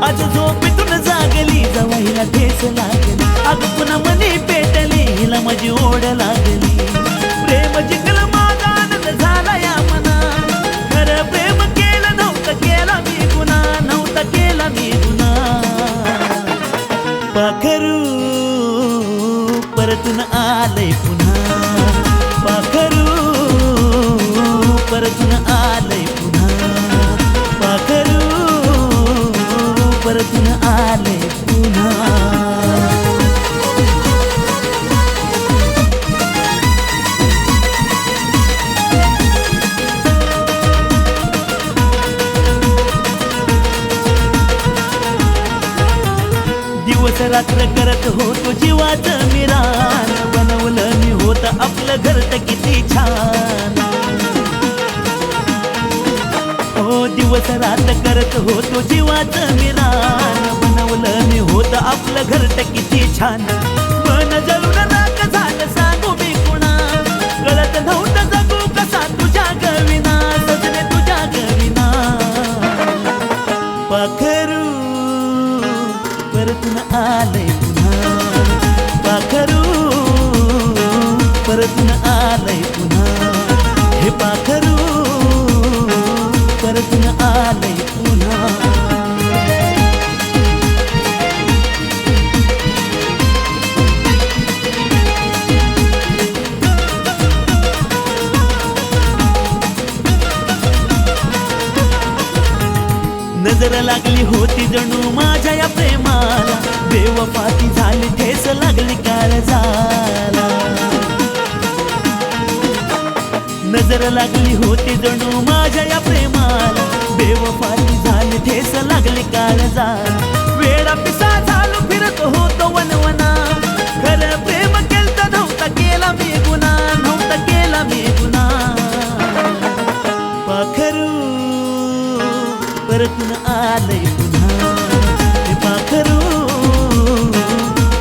आज झोपेतून जागली जवाईला ठेस लागली अग पुन्हा मनी पेटली हिला माझी ओढ लागली प्रेम जिंकलं माझा आनंद झाला या मना खरं प्रेम केलं नव्हतं केला मी गुन्हा नव्हतं केला मी गुन्हा पाखरू परतून आलंय पुन्हा पाखरू परतून आलंय पुन्हा पाखरू परतून आलंय पुन्हा दिवस रात्र करत होतो जीवाचं मिरान बनवलं मी होत आपलं घर तर किती छान हो दिवस रात्र करत होतो जीवाचं मिरान बनवलं मी होत आपलं घर तर किती छान मन जळून राख झालं सांगू मी कुणा कळत नव्हतं जगू कसा तुझ्या गविना सजने तुझ्या गविना पाखरू परतून आलंय पुन्हा पाखरू परतून आलंय पुन्हा हे पाखरू परतून आलंय पुन्हा नजर लागली होती जणू माझ्या या प्रेमाला बेवफाती झाली ठेस लागली काळजाला नजर लागली होती जणू माझ्या या प्रेमाला बेवफाती झाली ठेस लागली काळजाला वेळा पिसा झालो फिरत होतो वनवना खरं प्रेम केलं नव्हता केला मी गुन्हा नव्हता केला मी गुन्हा पाखरू परतून आलंय पुन्हा हे पाखरू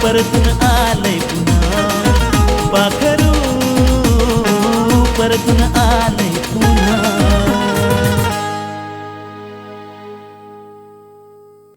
परतून आलंय पुन्हा पाखरू परतून